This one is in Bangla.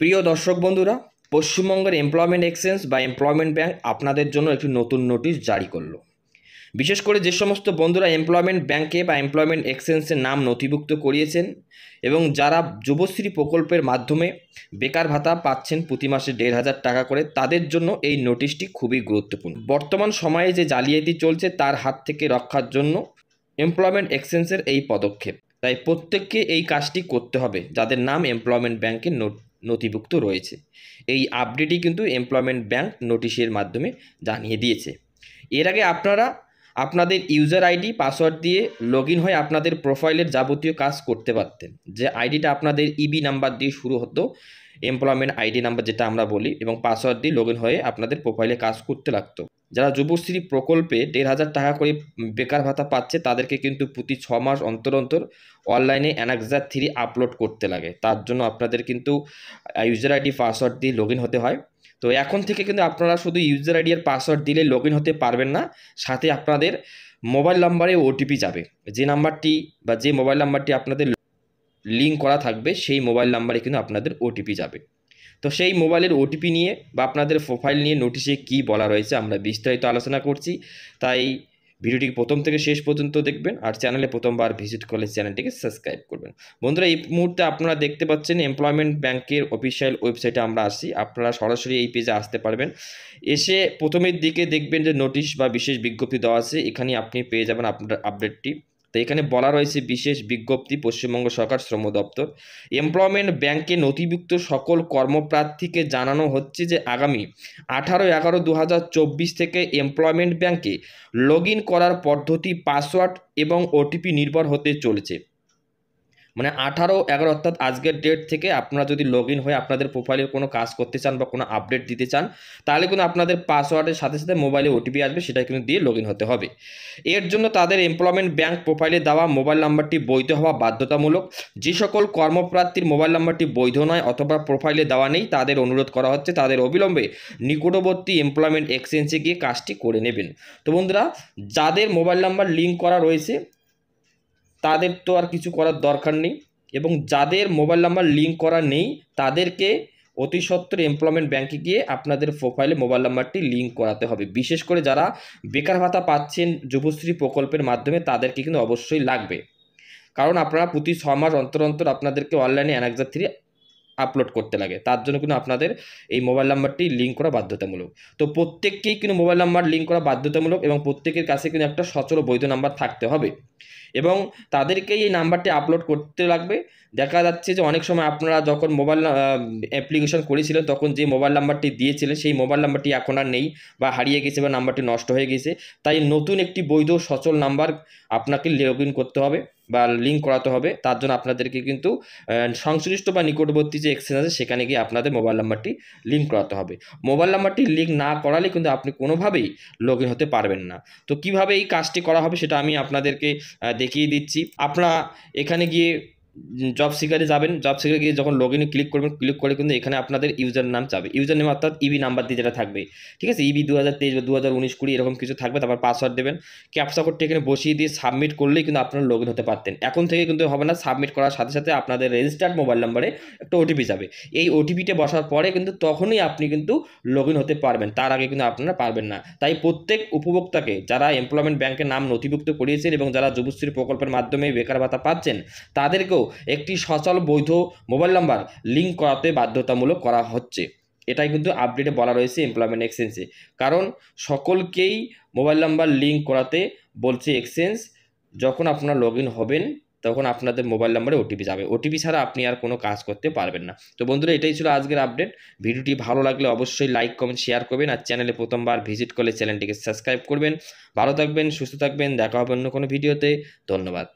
প্রিয় দর্শক বন্ধুরা, পশ্চিমবঙ্গের এমপ্লয়মেন্ট এক্সচেঞ্জ বা এমপ্লয়মেন্ট ব্যাংক আপনাদের জন্য একটি নতুন নোটিশ জারি করলো। বিশেষ করে যে সমস্ত বন্ধুরা এমপ্লয়মেন্ট ব্যাংকে বা এমপ্লয়মেন্ট এক্সচেঞ্জের নাম নথিভুক্ত করিয়েছেন এবং যারা যুবশ্রী প্রকল্পের মাধ্যমে বেকার ভাতা পাচ্ছেন প্রতি মাসে ১,৫০০ টাকা করে, তাদের জন্য এই নোটিশটি খুবই গুরুত্বপূর্ণ। বর্তমান সময়ে যে জালিয়াতি চলছে তার হাত থেকে রক্ষার জন্য এমপ্লয়মেন্ট এক্সচেঞ্জের এই পদক্ষেপ। তাই প্রত্যেককে এই কাজটি করতে হবে যাদের নাম এমপ্লয়মেন্ট ব্যাংকে নথিভুক্ত রয়েছে। এই আপডেটই কিন্তু এমপ্লয়মেন্ট ব্যাংক নোটিশের মাধ্যমে জানিয়ে দিয়েছে। এর আগে আপনারা আপনাদের ইউজার আইডি পাসওয়ার্ড দিয়ে লগ ইন হয়ে আপনাদের প্রোফাইলের যাবতীয় কাজ করতে পারতেন। যে আইডিটা আপনাদের ইবি নাম্বার দিয়ে শুরু হতো, এমপ্লয়মেন্ট আইডি নাম্বার যেটা আমরা বলি, এবং পাসওয়ার্ড দিয়ে লগ ইন হয়ে আপনাদের প্রোফাইলে কাজ করতে লাগতো। যারা যুবশ্রী প্রকল্পে ১,৫০০ টাকা করে বেকার ভাতা পাচ্ছে তাদেরকে কিন্তু প্রতি ৬ মাস অন্তর অন্তর অনলাইনে অ্যানাক্সার 3 আপলোড করতে লাগে। তার জন্য আপনাদের কিন্তু ইউজার আইডি পাসওয়ার্ড দিয়ে লগ ইন হতে হয়। তো এখন থেকে কিন্তু আপনারা শুধু ইউজার আইডি আর পাসওয়ার্ড দিলে লগ ইন হতে পারবেন না, সাথে আপনাদের মোবাইল নাম্বারে ওটিপি যাবে। যে নাম্বারটি বা যে মোবাইল নাম্বারটি আপনাদের লিঙ্ক করা থাকবে সেই মোবাইল নাম্বারে কিন্তু আপনাদের ওটিপি যাবে। তো সেই মোবাইলের ওটিপি নিয়ে বা আপনাদের প্রোফাইল নিয়ে নোটিশে কী বলা রয়েছে আমরা বিস্তারিত আলোচনা করছি। তাই ভিডিওটি প্রথম থেকে শেষ পর্যন্ত দেখবেন, আর চ্যানেলে প্রথমবার ভিজিট করলে চ্যানেলটিকে সাবস্ক্রাইব করবেন। বন্ধুরা, এই মুহূর্তে আপনারা দেখতে পাচ্ছেন এমপ্লয়মেন্ট ব্যাংকের অফিসিয়াল ওয়েবসাইটে আমরা আসি। আপনারা সরাসরি এই পেজে আসতে পারবেন। এসে প্রথমের দিকে দেখবেন যে নোটিশ বা বিশেষ বিজ্ঞপ্তি দেওয়া আছে, এখানে আপনি পেয়ে যাবেন আপনার আপডেটটি। তো এখানে বলা রয়েছে বিশেষ বিজ্ঞপ্তি, পশ্চিমবঙ্গ সরকার শ্রম দপ্তর এমপ্লয়মেন্ট ব্যাংকে নথিভুক্ত সকল কর্মপ্রার্থীকে জানানো হচ্ছে যে আগামী 18/11/2024 থেকে এমপ্লয়মেন্ট ব্যাংকে লগ ইন করার পদ্ধতি পাসওয়ার্ড এবং ওটিপি নির্ভর হতে চলেছে। মানে 18/11 অর্থাৎ আজকের ডেট থেকে আপনারা যদি লগ ইন হয়ে আপনাদের প্রোফাইলের কোনো কাজ করতে চান বা কোনো আপডেট দিতে চান, তাহলে কিন্তু আপনাদের পাসওয়ার্ডের সাথে সাথে মোবাইলে ওটিপি আসবে, সেটা কিন্তু দিয়ে লগ ইন হতে হবে। এর জন্য তাদের এমপ্লয়মেন্ট ব্যাংক প্রোফাইলে দেওয়া মোবাইল নাম্বারটি বৈধ হওয়া বাধ্যতামূলক। যে সকল কর্মপ্রার্থীর মোবাইল নাম্বারটি বৈধ নয় অথবা প্রোফাইলে দেওয়া নেই, তাদের অনুরোধ করা হচ্ছে তাদের অবিলম্বে নিকটবর্তী এমপ্লয়মেন্ট এক্সচেঞ্জে গিয়ে কাজটি করে নেবেন। তো বন্ধুরা, যাদের মোবাইল নাম্বার লিঙ্ক করা রয়েছে তাদের তো আর কিছু করার দরকার নেই, এবং যাদের মোবাইল নাম্বার লিঙ্ক করা নেই তাদেরকে অতি সত্বর এমপ্লয়মেন্ট ব্যাংকে গিয়ে আপনাদের প্রোফাইলে মোবাইল নাম্বারটি লিঙ্ক করাতে হবে। বিশেষ করে যারা বেকার ভাতা পাচ্ছেন যুবশ্রী প্রকল্পের মাধ্যমে তাদেরকে কিন্তু অবশ্যই লাগবে, কারণ আপনারা প্রতি ৬ মাস অন্তর অন্তর আপনাদেরকে অনলাইনে অ্যানাক্সার 3 আপলোড করতে লাগে। তার জন্য কিন্তু আপনাদের এই মোবাইল নাম্বারটি লিঙ্ক করা বাধ্যতামূলক। তো প্রত্যেককেই কিন্তু মোবাইল নাম্বার লিঙ্ক করা বাধ্যতামূলক, এবং প্রত্যেকের কাছে কিন্তু একটা সচল বৈধ নাম্বার থাকতে হবে, এবং তাদেরকেই এই নাম্বারটি আপলোড করতে লাগবে। দেখা যাচ্ছে যে অনেক সময় আপনারা যখন মোবাইল অ্যাপ্লিকেশন করেছিলেন তখন যে মোবাইল নাম্বারটি দিয়েছিলেন সেই মোবাইল নাম্বারটি এখন আর নেই বা হারিয়ে গেছে বা নাম্বারটি নষ্ট হয়ে গেছে। তাই নতুন একটি বৈধ সচল নাম্বার আপনাকে লগ ইন করতে হবে বা লিঙ্ক করাতে হবে। তার জন্য আপনাদেরকে কিন্তু সংশ্লিষ্ট বা নিকটবর্তী যে এক্সচেঞ্জ আছে সেখানে গিয়ে আপনাদের মোবাইল নাম্বারটি লিঙ্ক করাতে হবে। মোবাইল নাম্বারটি লিঙ্ক না করালে কিন্তু আপনি কোনোভাবেই লগ ইন হতে পারবেন না। তো কিভাবে এই কাজটি করা হবে সেটা আমি আপনাদেরকে দেখিয়ে দিচ্ছি। আপনারা এখানে গিয়ে জব সিকারে যাবেন, জব সিকারে গিয়ে যখন লগ ইনে ক্লিক করবেন, ক্লিক করে কিন্তু এখানে আপনাদের ইউজার নাম চাবে, ইউজার নেম অর্থাৎ ইবি নাম্বার দিয়ে যেটা থাকবে, ঠিক আছে, ইবি 2023 বা 2019-20 এরকম কিছু থাকবে। তারপর পাসওয়ার্ড দেবেন, ক্যাপচা কোডটি এখানে বসিয়ে দিয়ে সাবমিট করলেই কিন্তু আপনারা লগ ইন হতে পারতেন। এখন থেকে কিন্তু হবে না, সাবমিট করার সাথে সাথে আপনাদের রেজিস্টার্ড মোবাইল নাম্বারে একটা ওটিপি যাবে। এই ওটিপিটা বসার পরে কিন্তু তখনই আপনি কিন্তু লগ ইন হতে পারবেন, তার আগে কিন্তু আপনারা পারবেন না। তাই প্রত্যেক উপভোক্তাকে যারা এমপ্লয়মেন্ট ব্যাংকের নাম নথিভুক্ত করিয়েছেন এবং যারা যুবশ্রী প্রকল্পের মাধ্যমে বেকার ভাতা পাচ্ছেন তাদেরকেও একটি সচল বৈধ মোবাইল নাম্বার লিঙ্ক করাতে বাধ্যতামূলক করা হচ্ছে। এটাই কিন্তু আপডেটে বলা রয়েছে এমপ্লয়মেন্ট এক্সচেঞ্জে, কারণ সকলকেই মোবাইল নাম্বার লিঙ্ক করাতে বলছে এক্সচেঞ্জ। যখন আপনারা লগ ইন হবেন তখন আপনাদের মোবাইল নাম্বারে ওটিপি যাবে, ওটিপি ছাড়া আপনি আর কোনো কাজ করতে পারবেন না। তো বন্ধুরা, এটাই ছিল আজকের আপডেট। ভিডিওটি ভালো লাগলে অবশ্যই লাইক কমেন্ট শেয়ার করবেন, আর চ্যানেলে প্রথমবার ভিজিট করলে চ্যানেলটিকে সাবস্ক্রাইব করবেন। ভালো থাকবেন, সুস্থ থাকবেন, দেখা হবে অন্য কোনো ভিডিওতে। ধন্যবাদ।